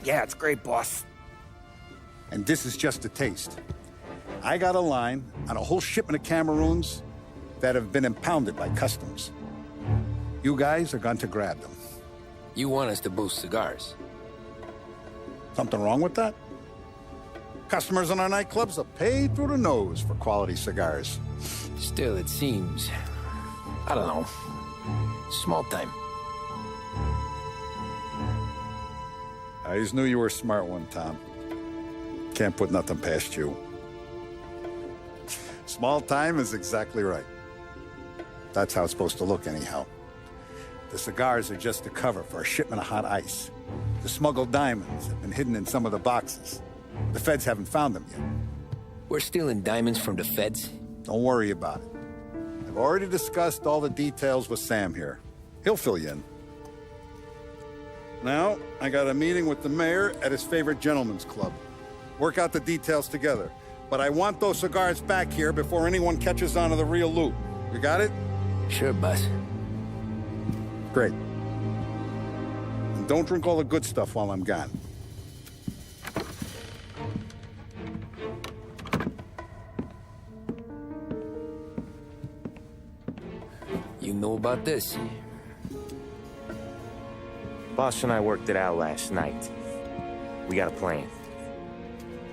Yeah, it's great, boss. And this is just a taste. I got a line on a whole shipment of Cameroons that have been impounded by customs. You guys are going to grab them. You want us to boost cigars? Something wrong with that? Customers in our nightclubs are paid through the nose for quality cigars. Still, it seems... I don't know. Small time. I just knew you were a smart one, Tom. Can't put nothing past you. Small time is exactly right. That's how it's supposed to look anyhow. The cigars are just a cover for a shipment of hot ice. The smuggled diamonds have been hidden in some of the boxes. The feds haven't found them yet. We're stealing diamonds from the feds? Don't worry about it. I've already discussed all the details with Sam here. He'll fill you in. Now, I got a meeting with the mayor at his favorite gentleman's club. Work out the details together. But I want those cigars back here before anyone catches on to the real loot. You got it? Sure, boss. Great. And don't drink all the good stuff while I'm gone. You know about this? Boss and I worked it out last night. We got a plan.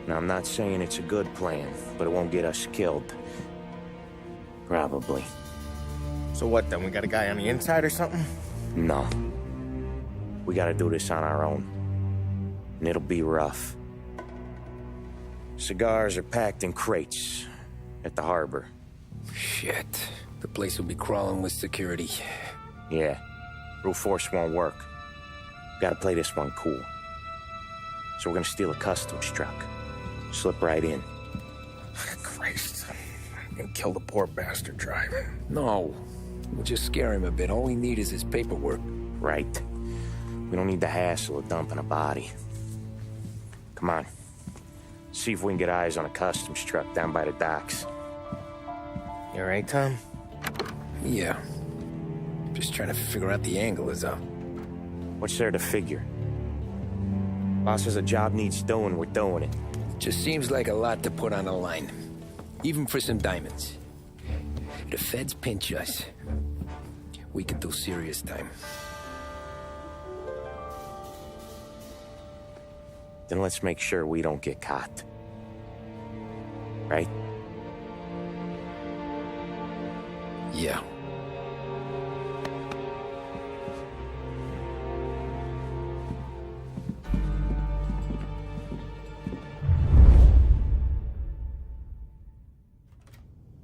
Now, I'm not saying it's a good plan, but it won't get us killed. Probably. So what then? We got a guy on the inside or something? No. We gotta do this on our own. And it'll be rough. Cigars are packed in crates at the harbor. Shit. The place will be crawling with security. Yeah. Brute force won't work. Gotta play this one cool. So we're gonna steal a customs truck. Slip right in. Christ. And kill the poor bastard driver. No. We'll just scare him a bit. All we need is his paperwork. Right. We don't need the hassle of dumping a body. Come on. See if we can get eyes on a customs truck down by the docks. You all right, Tom? Yeah. Just trying to figure out the angle is up. What's there to figure? Boss says a job needs doing, we're doing it. Just seems like a lot to put on the line. Even for some diamonds. If the feds pinch us, we could do serious time. Then let's make sure we don't get caught. Right? Yeah.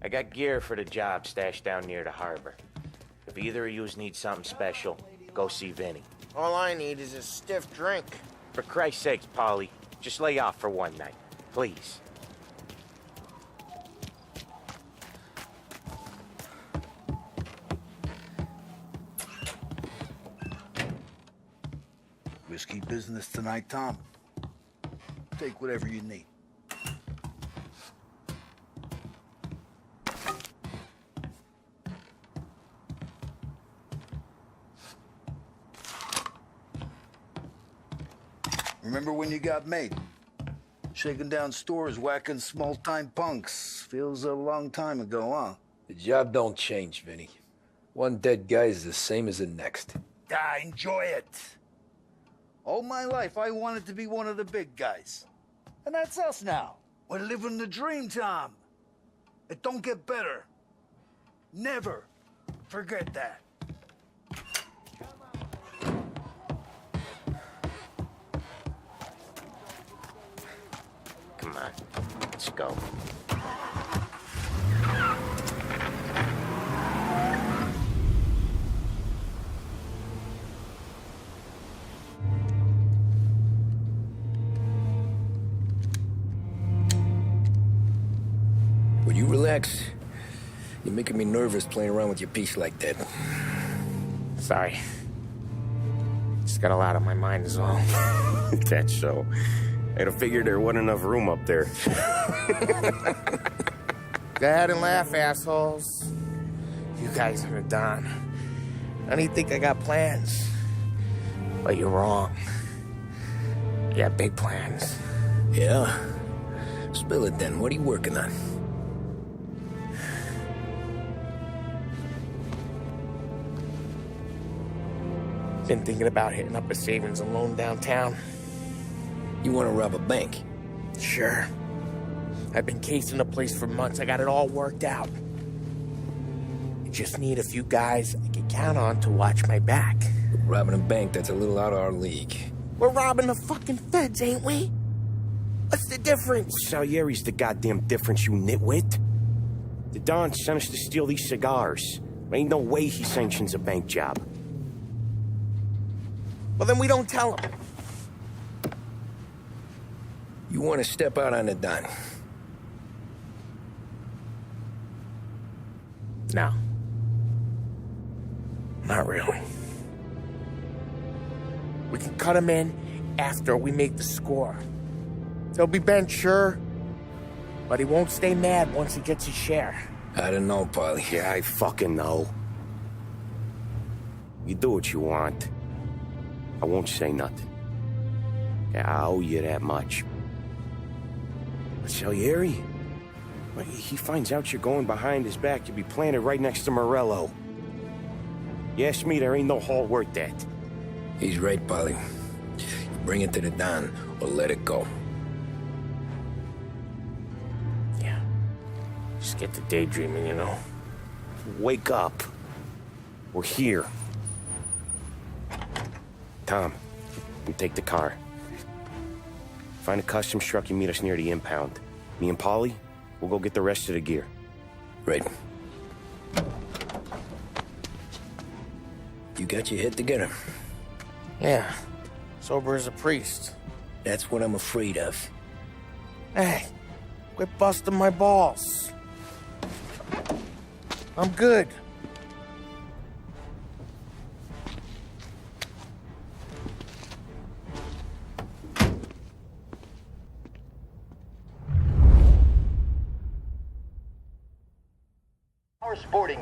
I got gear for the job stashed down near the harbor. If either of yous need something special, go see Vinny. All I need is a stiff drink. For Christ's sakes, Polly, just lay off for one night, please. Risky business tonight, Tom. Take whatever you need. Remember when you got made? Shaking down stores, whacking small-time punks. Feels a long time ago, huh? The job don't change, Vinny. One dead guy is the same as the next. Ah, enjoy it. All my life, I wanted to be one of the big guys. And that's us now. We're living the dream, Tom. It don't get better. Never forget that. Come on, let's go. Would you relax? You're making me nervous playing around with your piece like that. Sorry. Just got a lot on my mind is all. That's so. I'd have figured there wasn't enough room up there. Go ahead and laugh, assholes. You guys are done. I don't even think I got plans. But you're wrong. Yeah, big plans. Yeah? Spill it then. What are you working on? Been thinking about hitting up a savings and loan downtown. You want to rob a bank? Sure. I've been casing the place for months. I got it all worked out. I just need a few guys I can count on to watch my back. Robbing a bank, that's a little out of our league. We're robbing the fucking feds, ain't we? What's the difference? Salieri's the goddamn difference, you nitwit. The Don sent us to steal these cigars. Ain't no way he sanctions a bank job. Well, then we don't tell them. You want to step out on the Don? No. Not really. We can cut him in after we make the score. He'll be bent, sure, but he won't stay mad once he gets his share. I don't know, Polly. Yeah, I fucking know. You do what you want. I won't say nothing. Yeah, I owe you that much. But Salieri, when he finds out you're going behind his back, you'll be planted right next to Morello. You ask me, there ain't no haul worth that. He's right, Polly. You bring it to the Don or let it go. Yeah. Just get to daydreaming, you know. Wake up. We're here. Tom, you take the car. Find a customs truck and meet us near the impound. Me and Polly, we'll go get the rest of the gear. Right. You got your head together. Yeah. Sober as a priest. That's what I'm afraid of. Hey, quit busting my balls. I'm good. Our sporting.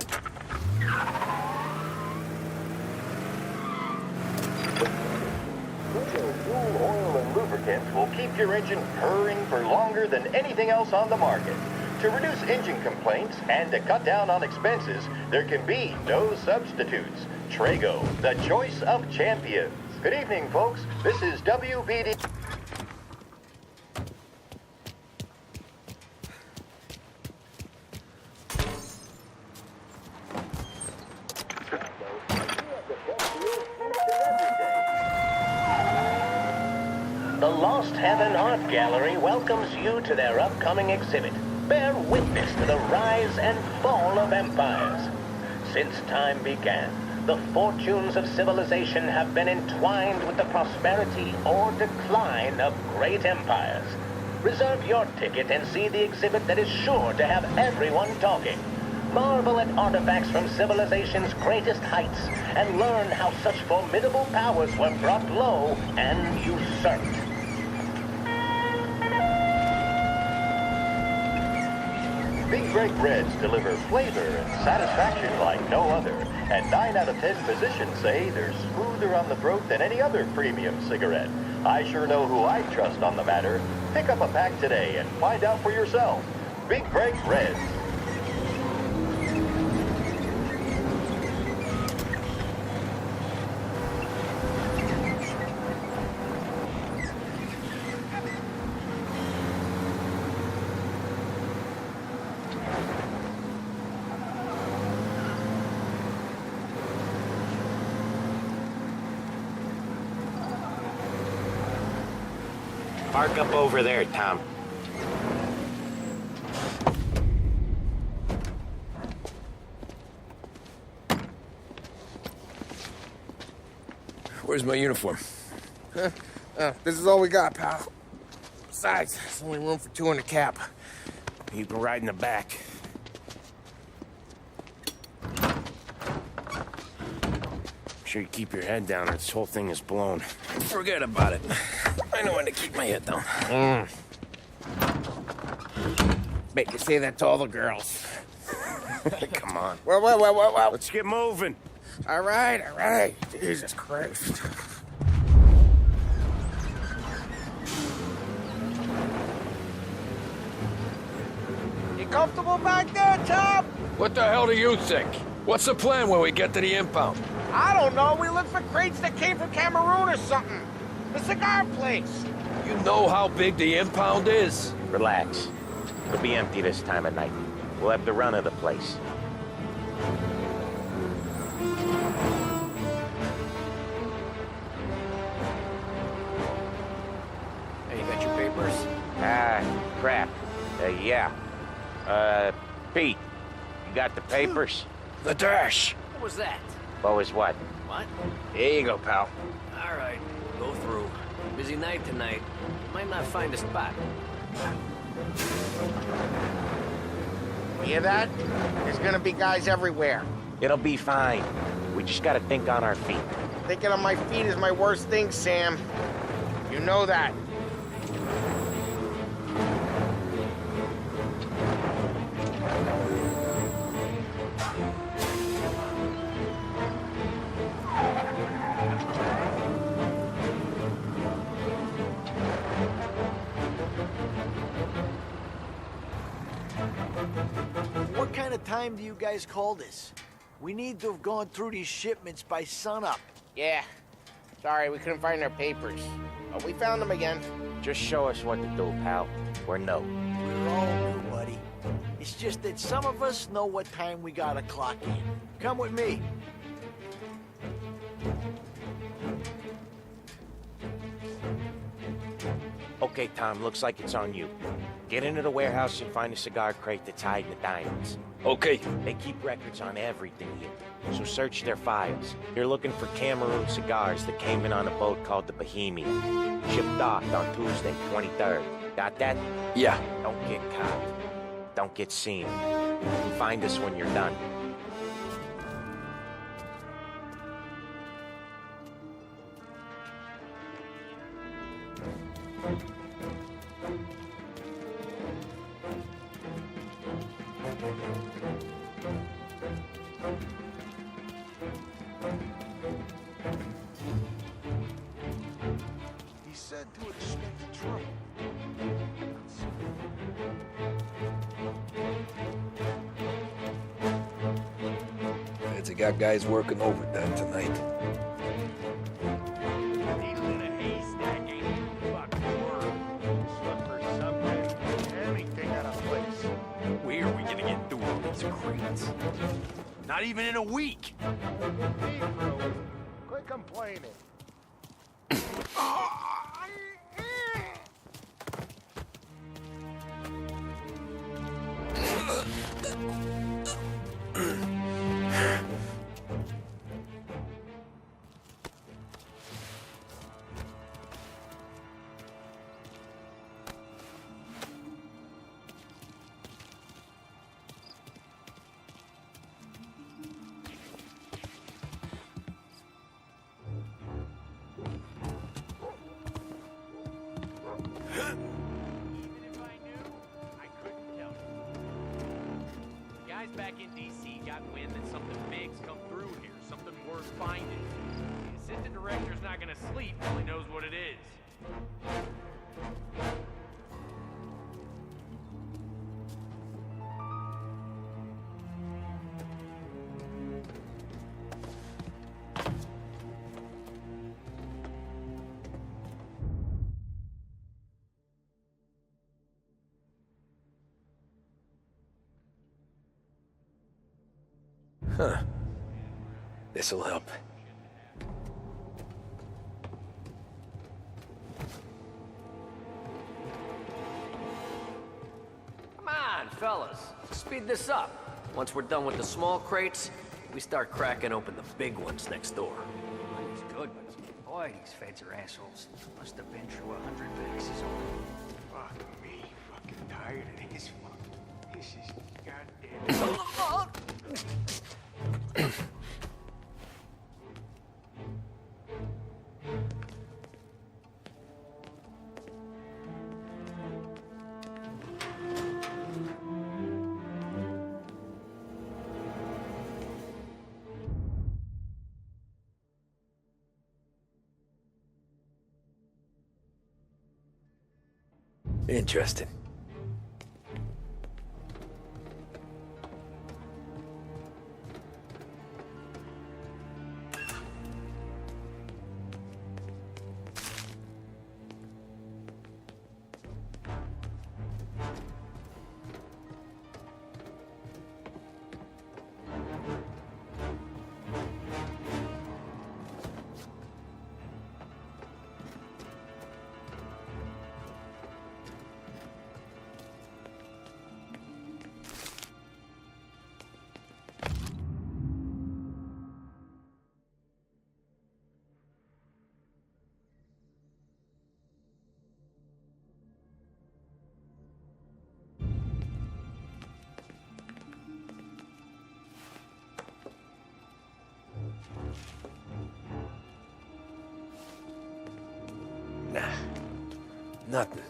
Fuel, oil, and lubricants will keep your engine purring for longer than anything else on the market. To reduce engine complaints and to cut down on expenses, there can be no substitutes. Trago, the choice of champions. Good evening, folks. This is WBD. The Lost Heaven Art Gallery welcomes you to their upcoming exhibit. Bear witness to the rise and fall of empires. Since time began, the fortunes of civilization have been entwined with the prosperity or decline of great empires. Reserve your ticket and see the exhibit that is sure to have everyone talking. Marvel at artifacts from civilization's greatest heights and learn how such formidable powers were brought low and usurped. Big Break Reds deliver flavor and satisfaction like no other, and 9 out of 10 physicians say they're smoother on the throat than any other premium cigarette. I sure know who I trust on the matter. Pick up a pack today and find out for yourself. Big Break Reds. Park up over there, Tom. Where's my uniform? This is all we got, pal. Besides, there's only room for 2 in the cab. You can ride in the back. Sure you keep your head down or this whole thing is blown. Forget about it. I know when to keep my head down. Bet you say that to all the girls. Come on. Well. Let's get moving. All right. Jesus Christ. comfortable back there, Tom? What the hell do you think? What's the plan when we get to the impound? I don't know. We look for crates that came from Cameroon or something. The cigar place. You know how big the impound is? Relax. It'll be empty this time of night. We'll have the run of the place. Hey, you got your papers? Ah, crap. Yeah. Pete, you got the papers? The dash. What was that? What was what? What? Here you go, pal. All right, go through. Busy night tonight. Might not find a spot. Hear that? There's gonna be guys everywhere. It'll be fine. We just gotta think on our feet. Thinking on my feet is my worst thing, Sam. You know that. What kind of time do you guys call this? We need to have gone through these shipments by sunup. Yeah. Sorry, we couldn't find our papers. But we found them again. Just show us what to do, pal. We're no. We're all new, buddy. It's just that some of us know what time we gotta clock in. Come with me. Okay, Tom, looks like it's on you. Get into the warehouse and find a cigar crate that's hiding the diamonds. Okay. They keep records on everything here, so search their files. You're looking for Cameroon cigars that came in on a boat called the Bohemian. Shipped docked on Tuesday, 23rd. Got that? Yeah. Don't get caught. Don't get seen. Find us when you're done. He said to expect trouble. Feds have got guys working overtime tonight. Needle in a haystack ain't even fucking word. Look for something, anything out of place. Where are we gonna get through all these crates? Not even in a week. Quit complaining. Back in D.C. got wind that something big's come through here, something worth finding. The assistant director's not gonna sleep till he knows what it is. Huh. This'll help. Come on, fellas. Speed this up. Once we're done with the small crates, we start cracking open the big ones next door. Money's good, but boy, these feds are assholes. Must have been through 100 faxes already. Fuck me. Fucking tired of this one. This is goddamn... Interesting. Nothing.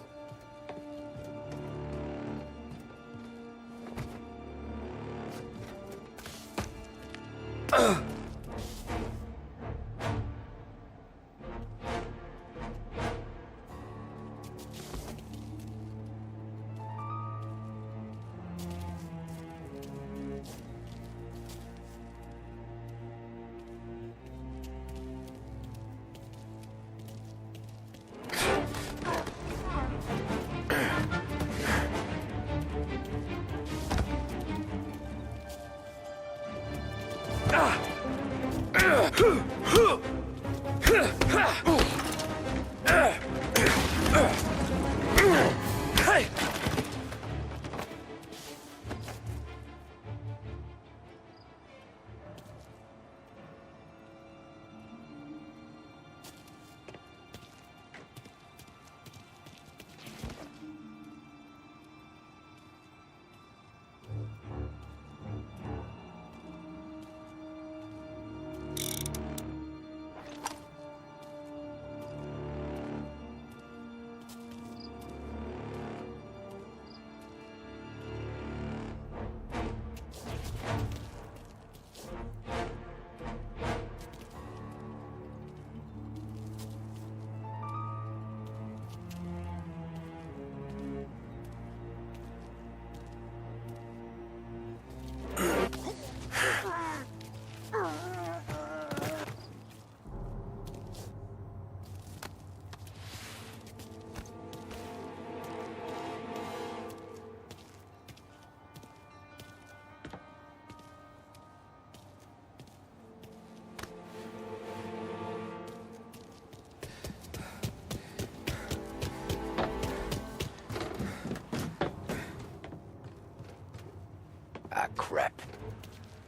Ah, crap.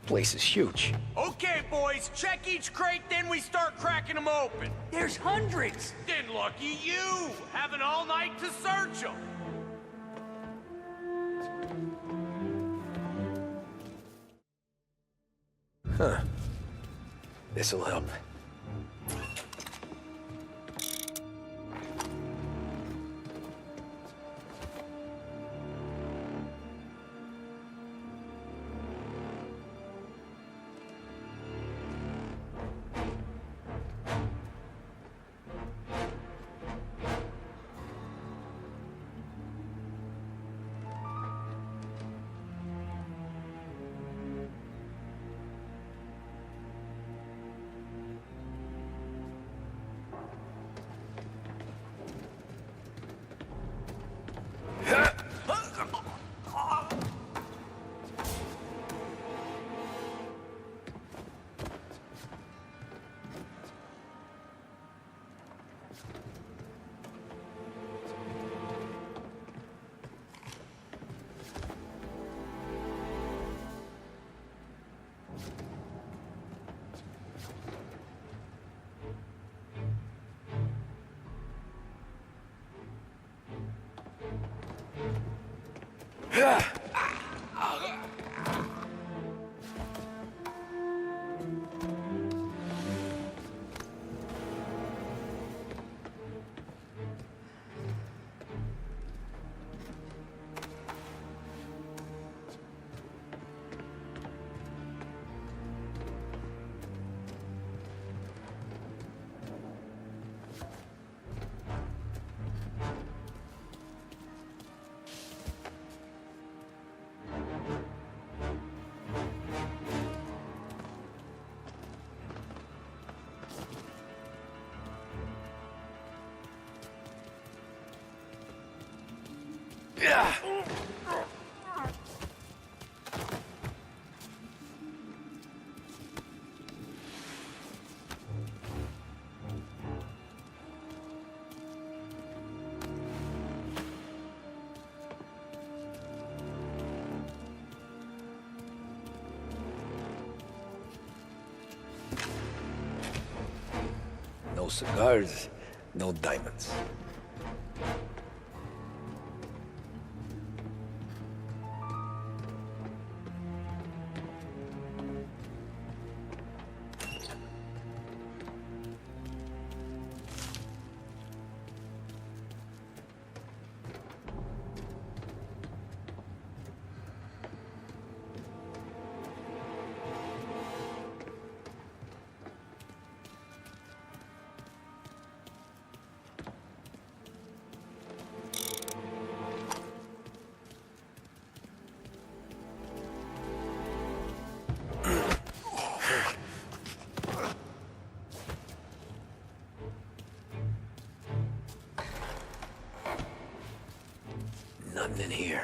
Place is huge. Okay, boys, check each crate, then we start cracking them open. There's hundreds! Then lucky you, having all night to search them. Huh. This'll help. No cigars, no diamonds. Nothing in here.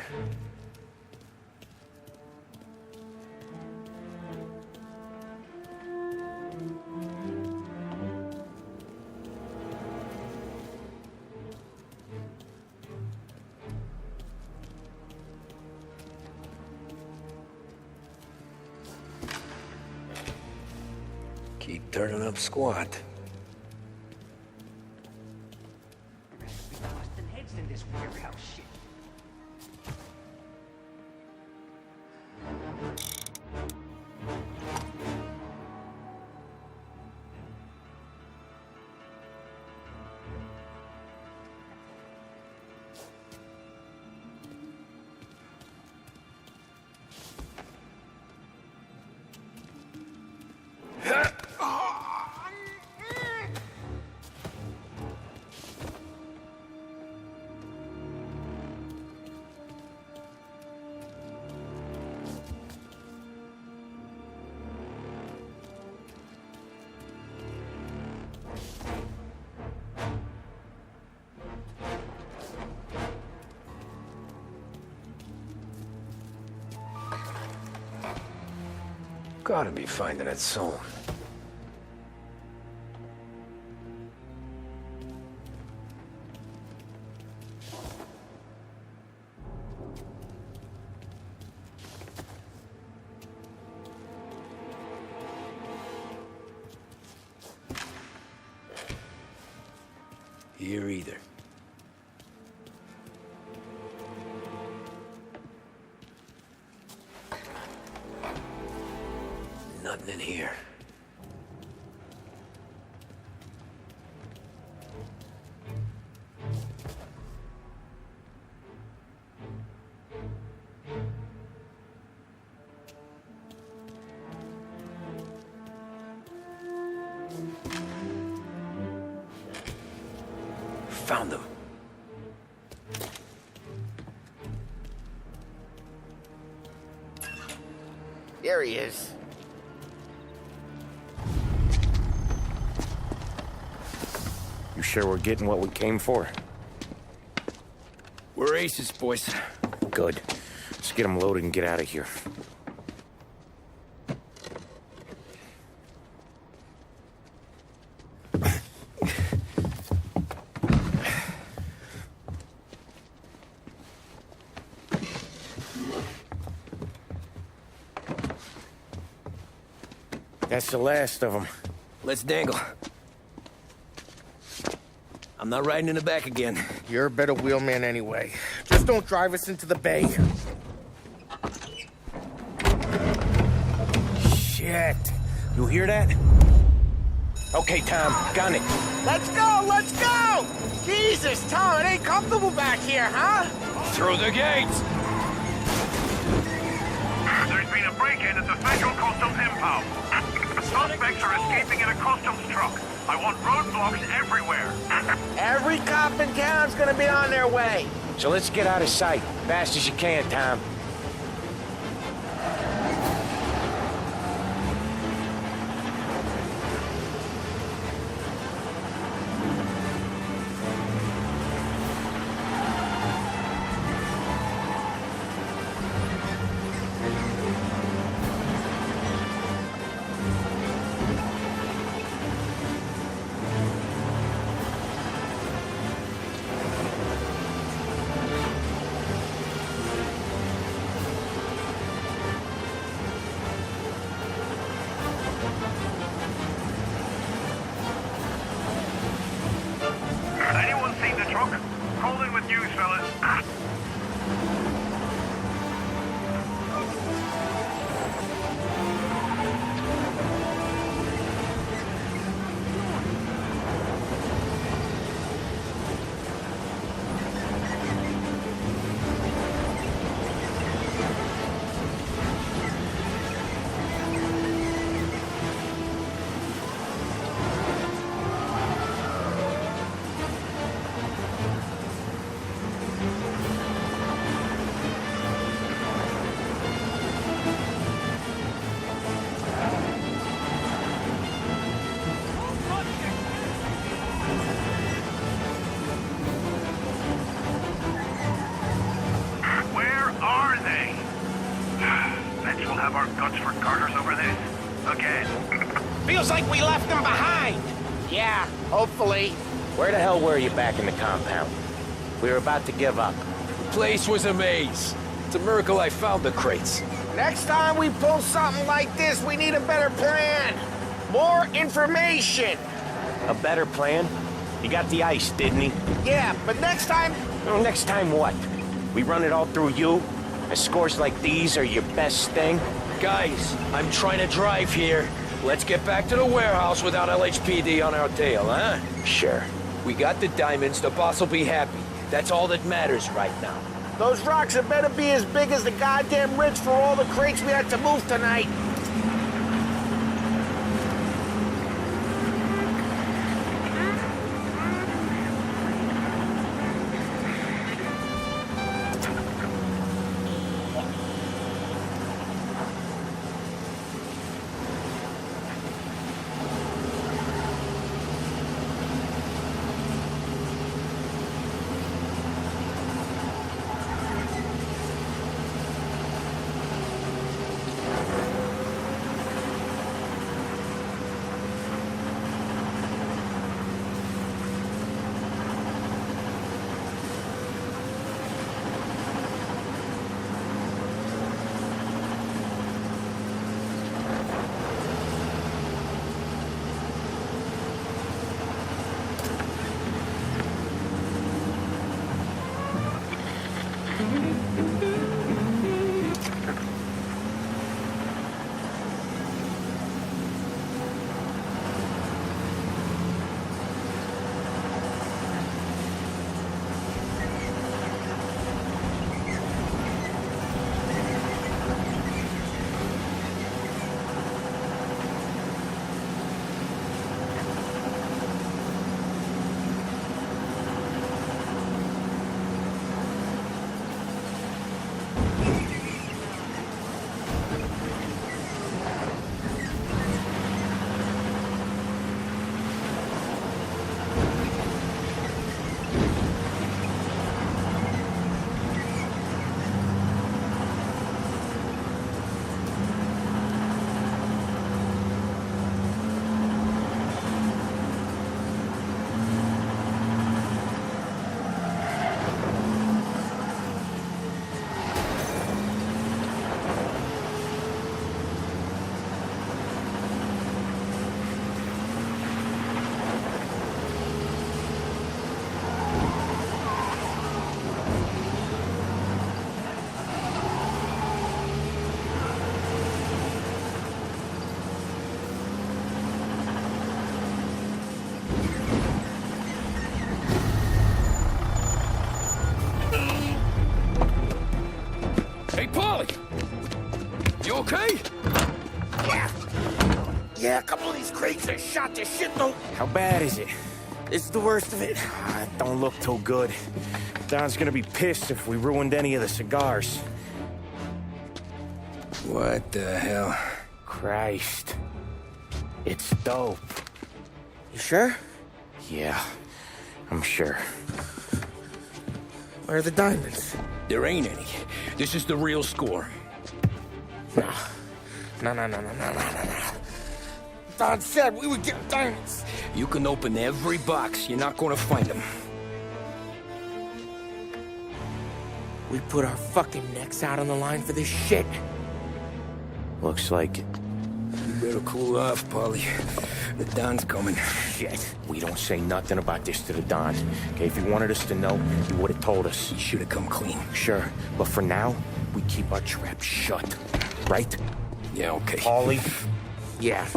Keep turning up squat. Busting heads in this warehouse shit. Gotta be finding it soon. Here either. Nothing in here. Found them. There he is. You sure we're getting what we came for? We're aces, boys. Good. Let's get them loaded and get out of here. That's the last of them. Let's dangle. I'm not riding in the back again. You're a better wheelman anyway. Just don't drive us into the bay. Shit. You hear that? Okay, Tom, gun it. Let's go! Let's go! Jesus, Tom, it ain't comfortable back here, huh? Through the gates! There's been a break-in at the Federal Customs impound. Suspects are escaping in a customs truck. I want roadblocks everywhere. Every cop in town's gonna be on their way. So let's get out of sight. Fast as you can, Tom. have our guts for garters over this? Again. Feels like we left them behind. Yeah, hopefully. Where the hell were you back in the compound? We were about to give up. The place was a maze. It's a miracle I found the crates. Next time we pull something like this, we need a better plan. More information. A better plan? He got the ice, didn't he? Yeah, but next time... Well, next time what? We run it all through you? And scores like these are your best thing? Guys, I'm trying to drive here. Let's get back to the warehouse without LHPD on our tail, huh? Sure. We got the diamonds, the boss will be happy. That's all that matters right now. Those rocks had better be as big as the goddamn ridge for all the crates we had to move tonight. okay? Yeah, a couple of these crates are shot to shit, though. How bad is it? It's the worst of it. It don't look too good. Don's gonna be pissed if we ruined any of the cigars. What the hell? Christ. It's dope. You sure? Yeah, I'm sure. Where are the diamonds? There ain't any. This is the real score. No. No. Don said we would get diamonds. You can open every box. You're not gonna find them. We put our fucking necks out on the line for this shit. Looks like it. You better cool off, Paulie. The Don's coming. Shit. We don't say nothing about this to the Don. Okay, if he wanted us to know, he would have told us. He should have come clean. Sure, but for now, we keep our trap shut. Right? Yeah, okay. Paulie? Yeah,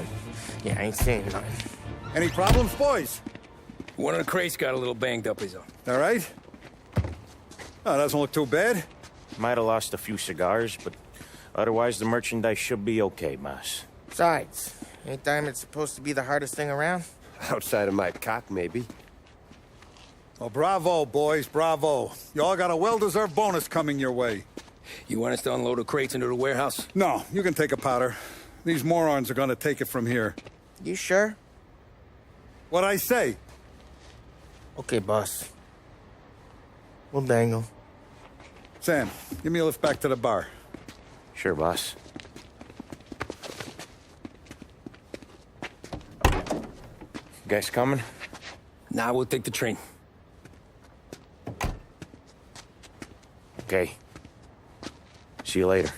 I ain't saying nothing. Any problems, boys? One of the crates got a little banged up, is all. All right? Oh, doesn't look too bad. Might have lost a few cigars, but otherwise the merchandise should be okay, boss. Besides, ain't diamonds supposed to be the hardest thing around? Outside of my cock, maybe. Well, bravo, boys, bravo. You all got a well-deserved bonus coming your way. You want us to unload the crates into the warehouse? No, you can take a powder. These morons are gonna take it from here. You sure? What'd I say? Okay, boss. We'll dangle. Sam, give me a lift back to the bar. Sure, boss. Guys coming? Now we'll take the train. Okay. See you later.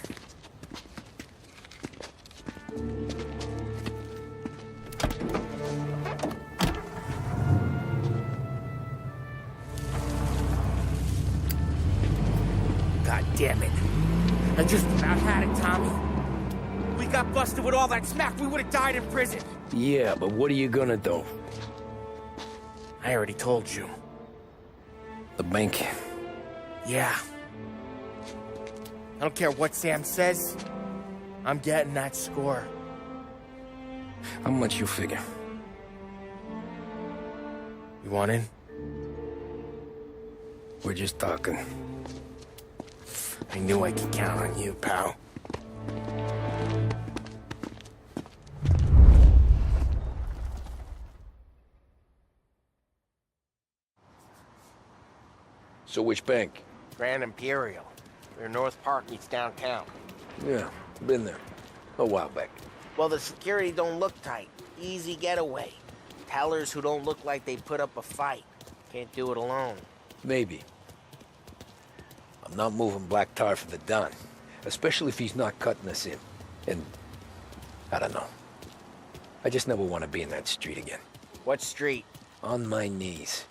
God damn it. I just about had it, Tommy. We got busted with all that smack, we would have died in prison. Yeah, but what are you gonna do? I already told you. The bank. Yeah. I don't care what Sam says. I'm getting that score. How much you figure? You want in? We're just talking. I knew I could count on you, pal. So which bank? Grand Imperial. We're North Park, it's downtown. Yeah, been there. A while back. Well, the security don't look tight. Easy getaway. Tellers who don't look like they put up a fight. Can't do it alone. Maybe. I'm not moving black tar for the Don. Especially if he's not cutting us in. And... I don't know. I just never want to be in that street again. What street? On my knees.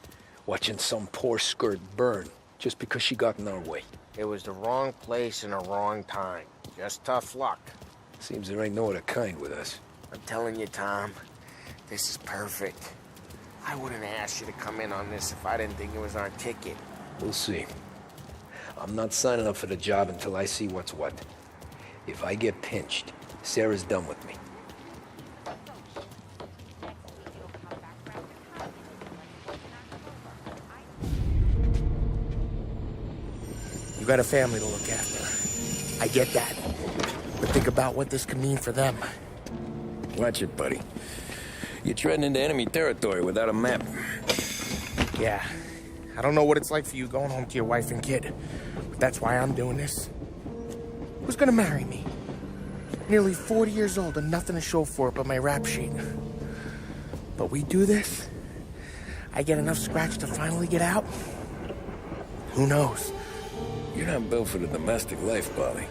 Watching some poor skirt burn. Just because she got in our way. It was the wrong place and the wrong time. Just tough luck. Seems there ain't no other kind with us. I'm telling you, Tom, this is perfect. I wouldn't have asked you to come in on this if I didn't think it was our ticket. We'll see. I'm not signing up for the job until I see what's what. If I get pinched, Sarah's done with me. You got a family to look after. I get that. But think about what this could mean for them. Watch it, buddy. You're treading into enemy territory without a map. Yeah. I don't know what it's like for you going home to your wife and kid. But that's why I'm doing this. Who's gonna marry me? Nearly 40 years old and nothing to show for it but my rap sheet. But we do this, I get enough scratch to finally get out? Who knows? You're not built for the domestic life, Bobby.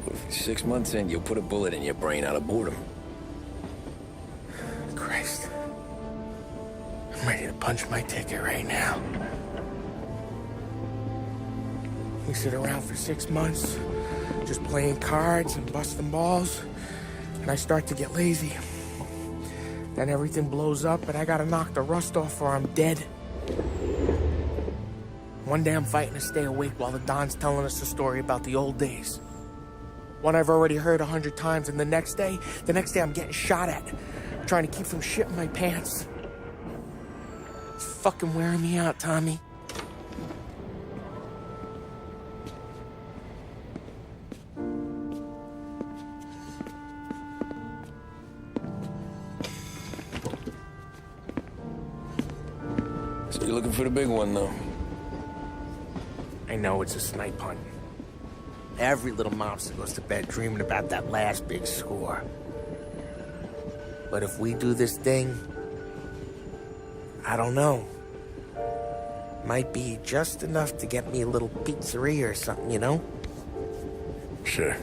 What if 6 months in, you'll put a bullet in your brain out of boredom? Christ. I'm ready to punch my ticket right now. We sit around for 6 months, just playing cards and busting balls, and I start to get lazy. Then everything blows up, and I gotta knock the rust off or I'm dead. One day I'm fighting to stay awake while the Don's telling us a story about the old days. One I've already heard 100 times, and the next day I'm getting shot at, trying to keep from shit in my pants. It's fucking wearing me out, Tommy. So you're looking for the big one, though? I know it's a snipe hunt. Every little mobster goes to bed dreaming about that last big score. But if we do this thing, I don't know. Might be just enough to get me a little pizzeria or something, you know? Sure.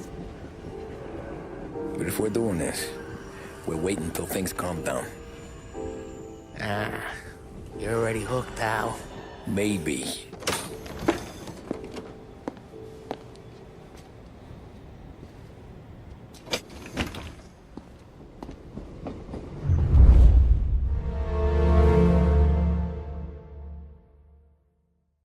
But if we're doing this, we're waiting until things calm down. Ah, you're already hooked, pal. Maybe.